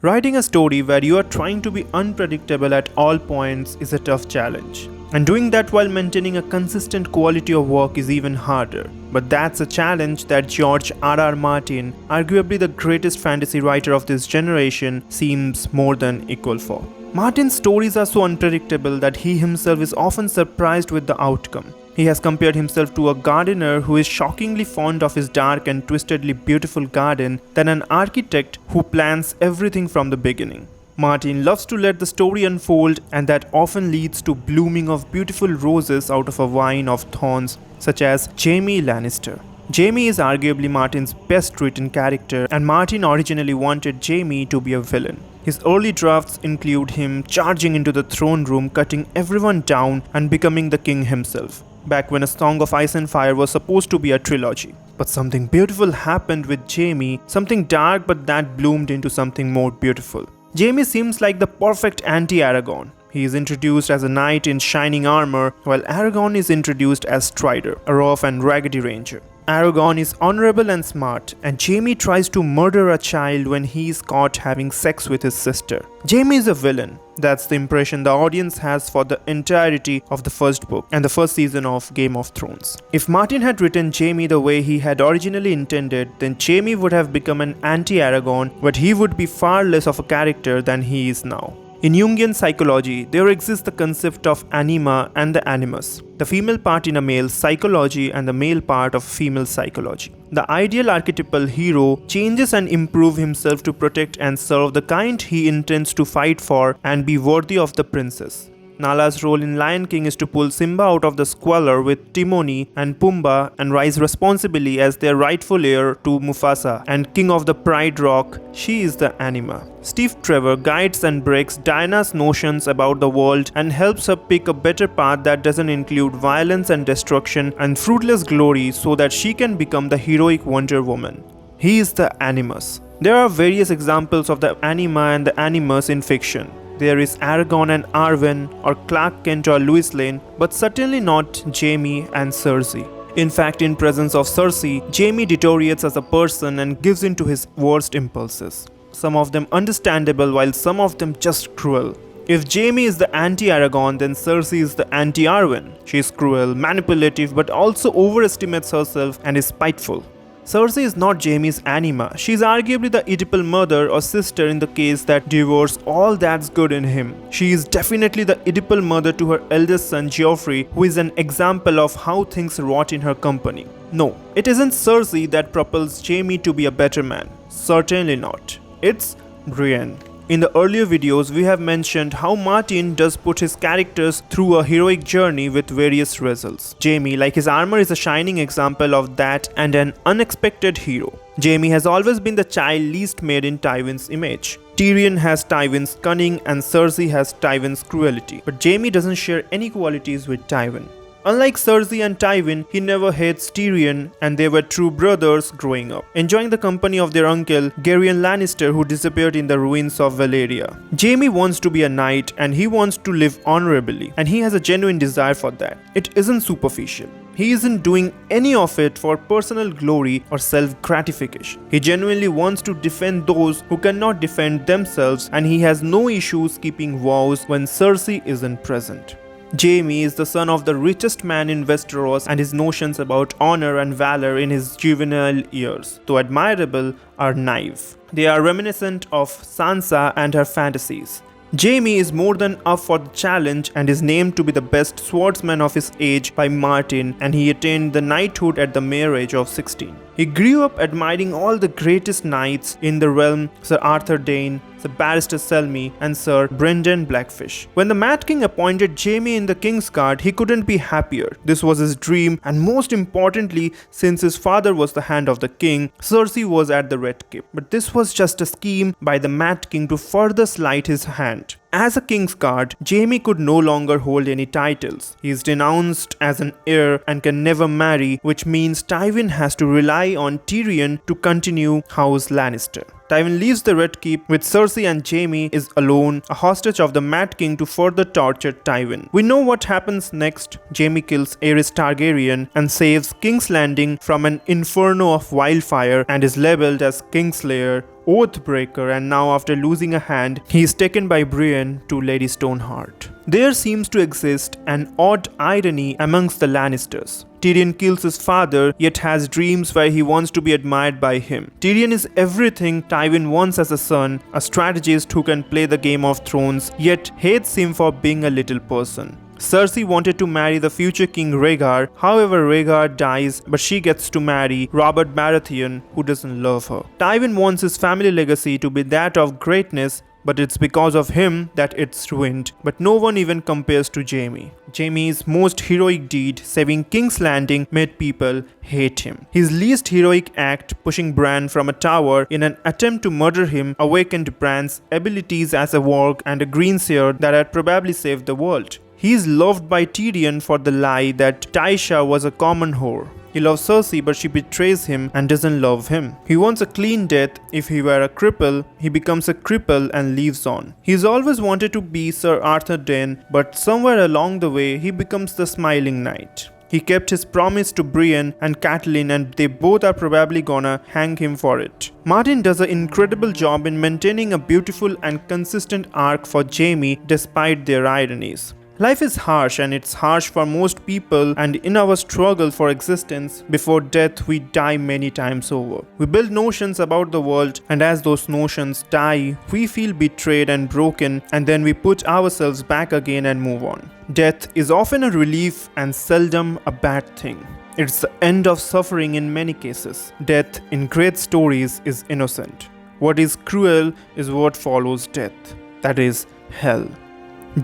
Writing a story where you are trying to be unpredictable at all points is a tough challenge. And doing that while maintaining a consistent quality of work is even harder. But that's a challenge that George R.R. Martin, arguably the greatest fantasy writer of this generation, seems more than equal for. Martin's stories are so unpredictable that he himself is often surprised with the outcome. He has compared himself to a gardener who is shockingly fond of his dark and twistedly beautiful garden than an architect who plans everything from the beginning. Martin loves to let the story unfold, and that often leads to blooming of beautiful roses out of a vine of thorns, such as Jaime Lannister. Jaime is arguably Martin's best written character, and Martin originally wanted Jaime to be a villain. His early drafts include him charging into the throne room, cutting everyone down, and becoming the king himself, back when A Song of Ice and Fire was supposed to be a trilogy. But something beautiful happened with Jaime, something dark but that bloomed into something more beautiful. Jaime seems like the perfect anti-Aragorn. He is introduced as a knight in shining armor, while Aragorn is introduced as Strider, a rough and raggedy ranger. Aragorn is honorable and smart, and Jaime tries to murder a child when he is caught having sex with his sister. Jaime is a villain. That's the impression the audience has for the entirety of the first book and the first season of Game of Thrones. If Martin had written Jaime the way he had originally intended, then Jaime would have become an anti-Aragorn, but he would be far less of a character than he is now. In Jungian psychology, there exists the concept of anima and the animus, the female part in a male psychology and the male part of female psychology. The ideal archetypal hero changes and improves himself to protect and serve the kind he intends to fight for and be worthy of the princess. Nala's role in Lion King is to pull Simba out of the squalor with Timoni and Pumbaa and rise responsibly as their rightful heir to Mufasa and king of the Pride Rock. She is the anima. Steve Trevor guides and breaks Diana's notions about the world and helps her pick a better path that doesn't include violence and destruction and fruitless glory so that she can become the heroic Wonder Woman. He is the animus. There are various examples of the anima and the animus in fiction. There is Aragorn and Arwen, or Clark Kent or Lois Lane, but certainly not Jaime and Cersei. In fact, in presence of Cersei, Jaime deteriorates as a person and gives in to his worst impulses. Some of them understandable, while some of them just cruel. If Jaime is the anti-Aragorn, then Cersei is the anti-Arwen. She is cruel, manipulative, but also overestimates herself and is spiteful. Cersei is not Jaime's anima. She is arguably the Oedipal mother or sister in the case that devours all that's good in him. She is definitely the Oedipal mother to her eldest son Joffrey, who is an example of how things rot in her company. No, it isn't Cersei that propels Jaime to be a better man. Certainly not. It's Brienne. In the earlier videos, we have mentioned how Martin does put his characters through a heroic journey with various results. Jaime, like his armor, is a shining example of that and an unexpected hero. Jaime has always been the child least made in Tywin's image. Tyrion has Tywin's cunning and Cersei has Tywin's cruelty, but Jaime doesn't share any qualities with Tywin. Unlike Cersei and Tywin, he never hates Tyrion, and they were true brothers growing up, enjoying the company of their uncle, Gerion Lannister, who disappeared in the ruins of Valyria. Jaime wants to be a knight, and he wants to live honorably, and he has a genuine desire for that. It isn't superficial. He isn't doing any of it for personal glory or self-gratification. He genuinely wants to defend those who cannot defend themselves, and he has no issues keeping vows when Cersei isn't present. Jaime is the son of the richest man in Westeros, and his notions about honor and valor in his juvenile years, though admirable, are naive. They are reminiscent of Sansa and her fantasies. Jaime is more than up for the challenge and is named to be the best swordsman of his age by Martin, and he attained the knighthood at the mere age of 16. He grew up admiring all the greatest knights in the realm, Sir Arthur Dane, Sir Barrister Selmy, and Sir Brendan Blackfish. When the Mad King appointed Jaime in the King's Guard, he couldn't be happier. This was his dream, and most importantly, since his father was the Hand of the King, Cersei was at the Red Keep. But this was just a scheme by the Mad King to further slight his hand. As a King's Guard, Jaime could no longer hold any titles. He is denounced as an heir and can never marry, which means Tywin has to rely on Tyrion to continue House Lannister. Tywin leaves the Red Keep with Cersei, and Jaime is alone, a hostage of the Mad King, to further torture Tywin. We know what happens next. Jaime kills Aerys Targaryen and saves King's Landing from an inferno of wildfire and is labeled as Kingslayer, Oathbreaker, and now after losing a hand, he is taken by Brienne to Lady Stoneheart. There seems to exist an odd irony amongst the Lannisters. Tyrion kills his father, yet has dreams where he wants to be admired by him. Tyrion is everything Tywin wants as a son, a strategist who can play the Game of Thrones, yet hates him for being a little person. Cersei wanted to marry the future king Rhaegar, however Rhaegar dies, but she gets to marry Robert Baratheon, who doesn't love her. Tywin wants his family legacy to be that of greatness, but it's because of him that it's ruined. But no one even compares to Jaime. Jaime's most heroic deed, saving King's Landing, made people hate him. His least heroic act, pushing Bran from a tower in an attempt to murder him, awakened Bran's abilities as a warg and a greenseer that had probably saved the world. He is loved by Tyrion for the lie that Tysha was a common whore. He loves Cersei, but she betrays him and doesn't love him. He wants a clean death. If he were a cripple, he becomes a cripple and lives on. He's always wanted to be Sir Arthur Dayne, but somewhere along the way, he becomes the Smiling Knight. He kept his promise to Brienne and Catelyn, and they both are probably gonna hang him for it. Martin does an incredible job in maintaining a beautiful and consistent arc for Jaime despite their ironies. Life is harsh, and it's harsh for most people, and in our struggle for existence, before death we die many times over. We build notions about the world, and as those notions die, we feel betrayed and broken, and then we put ourselves back again and move on. Death is often a relief and seldom a bad thing. It's the end of suffering in many cases. Death in great stories is innocent. What is cruel is what follows death. That is hell.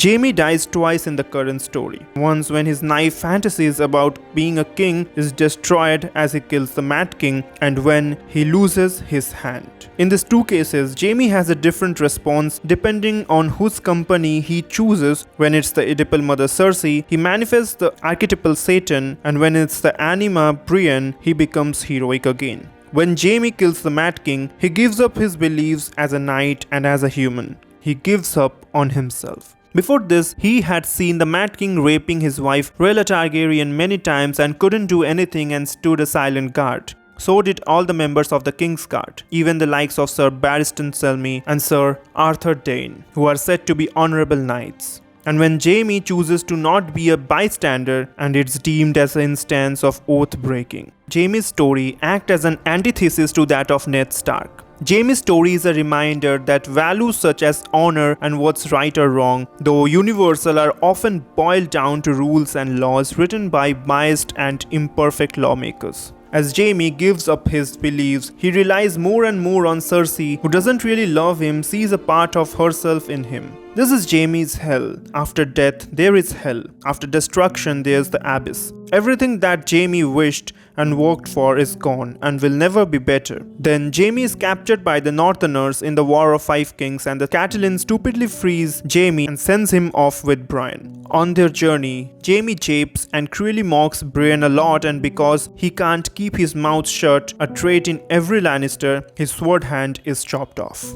Jaime dies twice in the current story. Once when his naive fantasies about being a king is destroyed as he kills the Mad King, and when he loses his hand. In these two cases, Jaime has a different response depending on whose company he chooses. When it's the Oedipal mother Cersei, he manifests the archetypal Satan, and when it's the Anima Brienne, he becomes heroic again. When Jaime kills the Mad King, he gives up his beliefs as a knight and as a human. He gives up on himself. Before this, he had seen the Mad King raping his wife Rhaella Targaryen many times and couldn't do anything and stood a silent guard. So did all the members of the King's Guard, even the likes of Sir Barristan Selmy and Sir Arthur Dayne, who are said to be honorable knights. And when Jaime chooses to not be a bystander, and it's deemed as an instance of oath breaking. Jaime's story acts as an antithesis to that of Ned Stark. Jaime's story is a reminder that values such as honor and what's right or wrong, though universal, are often boiled down to rules and laws written by biased and imperfect lawmakers. As Jaime gives up his beliefs, he relies more and more on Cersei, who doesn't really love him, sees a part of herself in him. This is Jaime's hell. After death, there is hell. After destruction, there's the abyss. Everything that Jaime wished and worked for is gone and will never be better. Then Jaime is captured by the Northerners in the War of Five Kings, and the Catelyn stupidly frees Jaime and sends him off with Brienne. On their journey, Jaime japes and cruelly mocks Brienne a lot, and because he can't keep his mouth shut, a trait in every Lannister, his sword hand is chopped off.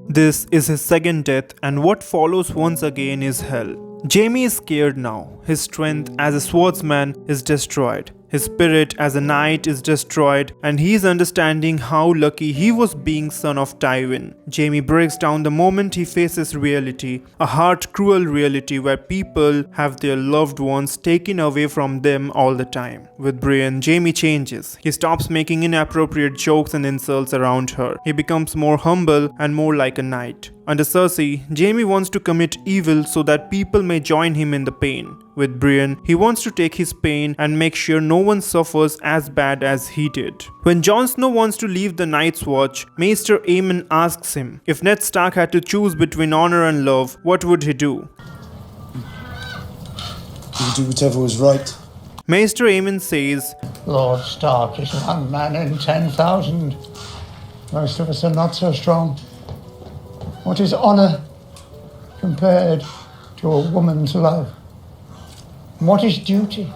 This is his second death, and what follows once again is hell. Jaime is scared now. His strength as a swordsman is destroyed. His spirit as a knight is destroyed, and he is understanding how lucky he was being son of Tywin. Jaime breaks down the moment he faces reality, a heart-cruel reality where people have their loved ones taken away from them all the time. With Brienne, Jaime changes. He stops making inappropriate jokes and insults around her. He becomes more humble and more like a knight. Under Cersei, Jaime wants to commit evil so that people may join him in the pain. With Brienne, he wants to take his pain and make sure no one suffers as bad as he did. When Jon Snow wants to leave the Night's Watch, Maester Aemon asks him, if Ned Stark had to choose between honor and love, what would he do? He would do whatever was right. Maester Aemon says, Lord Stark is one man in 10,000. Most of us are not so strong. What is honor compared to a woman's love? And what is duty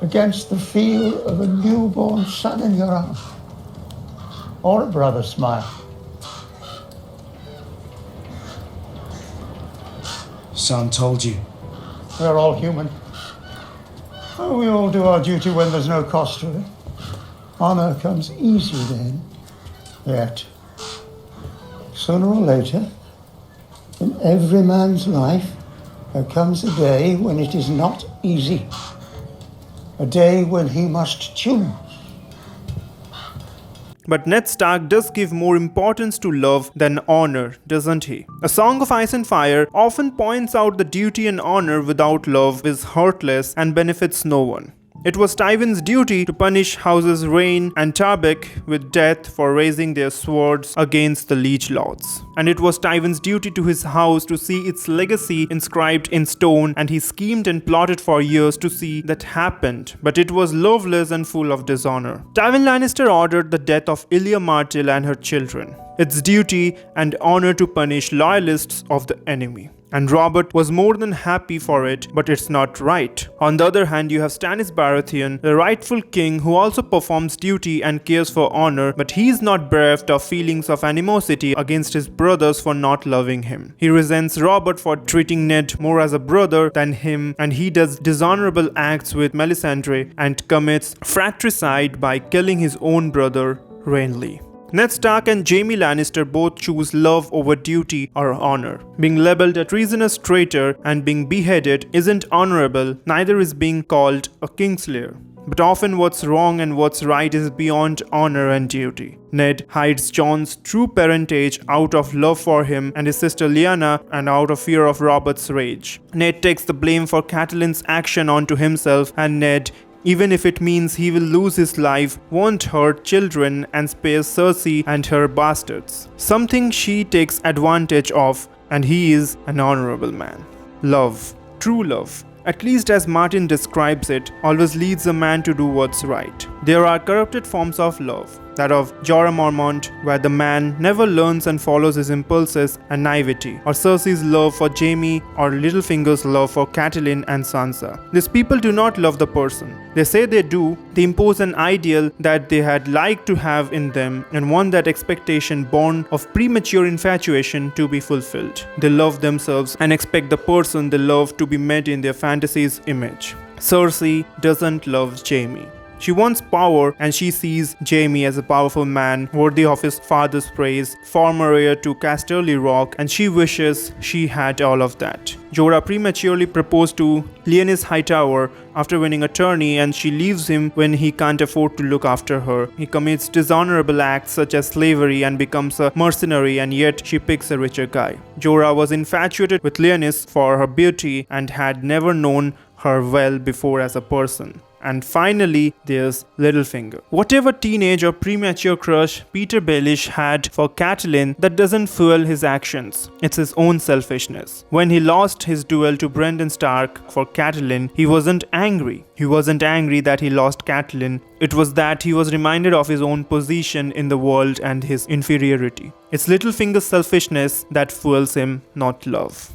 against the feel of a newborn son in your arms? Or a brother's smile? Sam told you. We're all human. Oh, we all do our duty when there's no cost to it. Honor comes easy then. Yet, sooner or later, in every man's life, there comes a day when it is not easy. A day when he must choose. But Ned Stark does give more importance to love than honor, doesn't he? A Song of Ice and Fire often points out the duty and honor without love is hurtless and benefits no one. It was Tywin's duty to punish houses Rain and Tarbeck with death for raising their swords against the Liege Lords. And it was Tywin's duty to his house to see its legacy inscribed in stone, and he schemed and plotted for years to see that happened, but it was loveless and full of dishonor. Tywin Lannister ordered the death of Ilya Martell and her children. It's duty and honor to punish loyalists of the enemy. And Robert was more than happy for it, but it's not right. On the other hand, you have Stannis Baratheon, the rightful king, who also performs duty and cares for honor, but he's not bereft of feelings of animosity against his brothers for not loving him. He resents Robert for treating Ned more as a brother than him, and he does dishonorable acts with Melisandre and commits fratricide by killing his own brother, Renly. Ned Stark and Jaime Lannister both choose love over duty or honor. Being labeled a treasonous traitor and being beheaded isn't honorable, neither is being called a Kingslayer. But often what's wrong and what's right is beyond honor and duty. Ned hides Jon's true parentage out of love for him and his sister Lyanna and out of fear of Robert's rage. Ned takes the blame for Catelyn's action onto himself, and Ned, even if it means he will lose his life, won't hurt children and spares Cersei and her bastards. Something she takes advantage of, and he is an honorable man. Love, true love, at least as Martin describes it, always leads a man to do what's right. There are corrupted forms of love, that of Jorah Mormont, where the man never learns and follows his impulses and naivety, or Cersei's love for Jaime, or Littlefinger's love for Catelyn and Sansa. These people do not love the person. They say they do, they impose an ideal that they had liked to have in them and want that expectation born of premature infatuation to be fulfilled. They love themselves and expect the person they love to be met in their fantasy's image. Cersei doesn't love Jaime. She wants power, and she sees Jaime as a powerful man worthy of his father's praise, former heir to Casterly Rock, and she wishes she had all of that. Jorah prematurely proposed to Lyanna Hightower after winning a tourney, and she leaves him when he can't afford to look after her. He commits dishonorable acts such as slavery and becomes a mercenary, and yet she picks a richer guy. Jorah was infatuated with Lyanna for her beauty and had never known her well before as a person. And finally, there's Littlefinger. Whatever teenage or premature crush Peter Baelish had for Catelyn, that doesn't fuel his actions. It's his own selfishness. When he lost his duel to Brendan Stark for Catelyn, he wasn't angry. He wasn't angry that he lost Catelyn. It was that he was reminded of his own position in the world and his inferiority. It's Littlefinger's selfishness that fuels him, not love.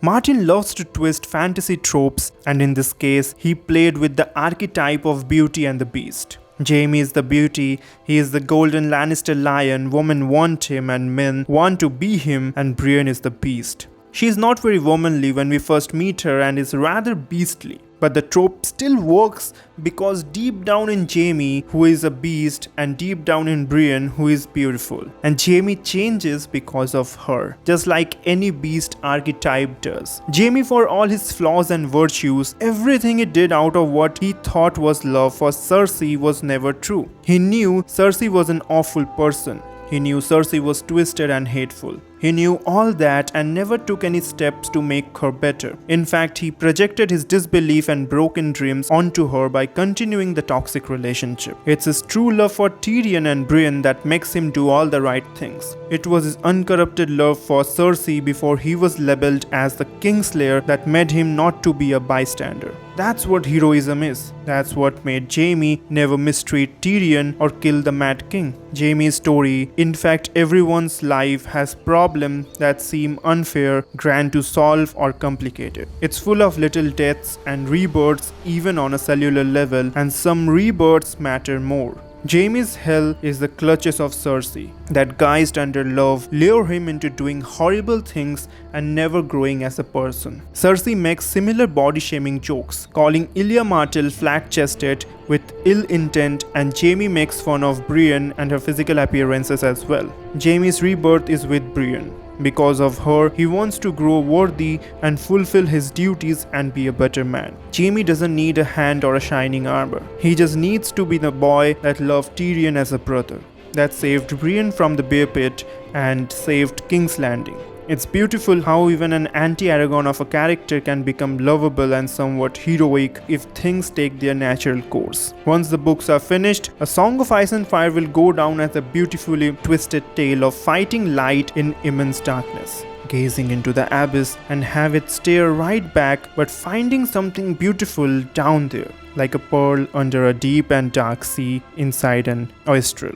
Martin loves to twist fantasy tropes, and in this case, he played with the archetype of Beauty and the Beast. Jaime is the beauty, he is the golden Lannister lion, women want him and men want to be him, and Brienne is the beast. She is not very womanly when we first meet her and is rather beastly. But the trope still works because deep down in Jaime, who is a beast, and deep down in Brienne, who is beautiful. And Jaime changes because of her, just like any beast archetype does. Jaime, for all his flaws and virtues, everything he did out of what he thought was love for Cersei was never true. He knew Cersei was an awful person. He knew Cersei was twisted and hateful. He knew all that and never took any steps to make her better. In fact, he projected his disbelief and broken dreams onto her by continuing the toxic relationship. It's his true love for Tyrion and Brienne that makes him do all the right things. It was his uncorrupted love for Cersei before he was labeled as the Kingslayer that made him not to be a bystander. That's what heroism is. That's what made Jaime never mistreat Tyrion or kill the Mad King. Jaime's story, in fact everyone's life, has problems that seem unfair, grand to solve, or complicated. It's full of little deaths and rebirths even on a cellular level, and some rebirths matter more. Jaime's hell is the clutches of Cersei, that guised under love lure him into doing horrible things and never growing as a person. Cersei makes similar body-shaming jokes, calling Ilya Martell flat-chested with ill intent, and Jaime makes fun of Brienne and her physical appearances as well. Jaime's rebirth is with Brienne. Because of her, he wants to grow worthy and fulfill his duties and be a better man. Jaime doesn't need a hand or a shining armor. He just needs to be the boy that loved Tyrion as a brother, that saved Brienne from the bear pit and saved King's Landing. It's beautiful how even an anti-Aragorn of a character can become lovable and somewhat heroic if things take their natural course. Once the books are finished, A Song of Ice and Fire will go down as a beautifully twisted tale of fighting light in immense darkness, gazing into the abyss and have it stare right back, but finding something beautiful down there, like a pearl under a deep and dark sea inside an oysterel.